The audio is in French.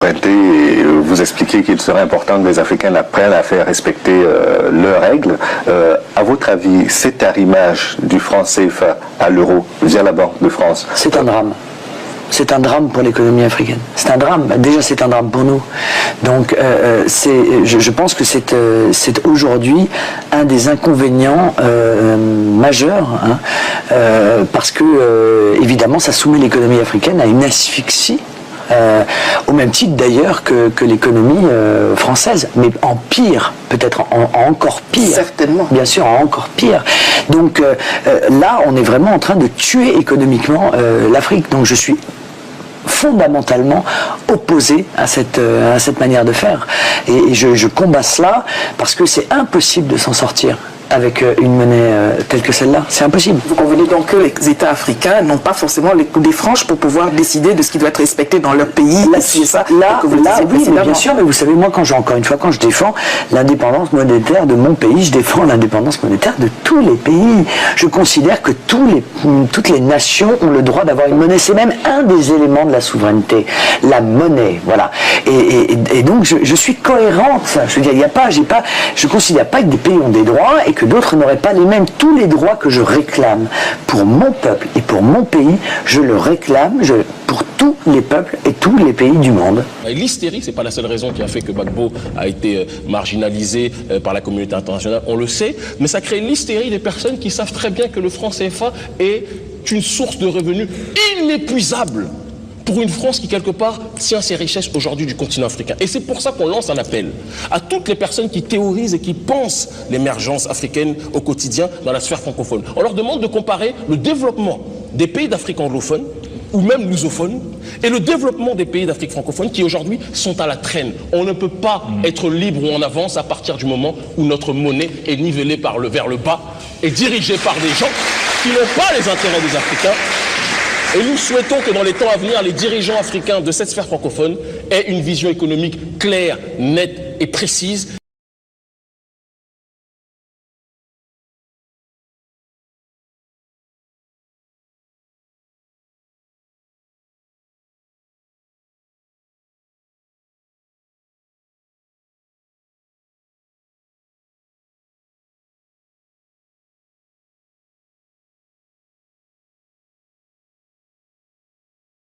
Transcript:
souveraineté et vous expliquez qu'il serait important que les Africains apprennent à faire respecter leurs règles. À votre avis, cet arrimage du franc CFA à l'euro via la Banque de France? C'est un drame. C'est un drame pour l'économie africaine. C'est un drame. Déjà, c'est un drame pour nous. Donc, je pense que c'est aujourd'hui un des inconvénients majeurs, hein, parce que, évidemment, ça soumet l'économie africaine à une asphyxie. Au même titre d'ailleurs que l'économie française, mais en pire, peut-être en encore pire. Certainement. Bien sûr, en encore pire. Donc là, on est vraiment en train de tuer économiquement l'Afrique. Donc je suis fondamentalement opposé à cette manière de faire. Et je combats cela parce que c'est impossible de s'en sortir avec une monnaie telle que celle-là. C'est impossible. Vous convenez donc que les États africains n'ont pas forcément les coups des franches pour pouvoir décider de ce qui doit être respecté dans leur pays. C'est ça que vous disiez oui, mais bien précédemment. sûr, mais vous savez, moi, encore une fois, quand je défends l'indépendance monétaire de mon pays, je défends l'indépendance monétaire de tous les pays. Je considère que toutes les nations ont le droit d'avoir une monnaie. C'est même un des éléments de la souveraineté, la monnaie, voilà. Et donc, je suis cohérente. Je veux dire, je considère pas que des pays ont des droits et que d'autres n'auraient pas les mêmes. Tous les droits que je réclame pour mon peuple et pour mon pays, je le réclame pour tous les peuples et tous les pays du monde. L'hystérie, c'est pas la seule raison qui a fait que Gbagbo a été marginalisé par la communauté internationale, on le sait, mais ça crée l'hystérie des personnes qui savent très bien que le franc CFA est une source de revenus inépuisable pour une France qui, quelque part, tient ses richesses aujourd'hui du continent africain. Et c'est pour ça qu'on lance un appel à toutes les personnes qui théorisent et qui pensent l'émergence africaine au quotidien dans la sphère francophone. On leur demande de comparer le développement des pays d'Afrique anglophone ou même lusophone et le développement des pays d'Afrique francophone qui aujourd'hui sont à la traîne. On ne peut pas être libre ou en avance à partir du moment où notre monnaie est nivellée vers le bas et dirigée par des gens qui n'ont pas les intérêts des Africains. Et nous souhaitons que dans les temps à venir, les dirigeants africains de cette sphère francophone aient une vision économique claire, nette et précise.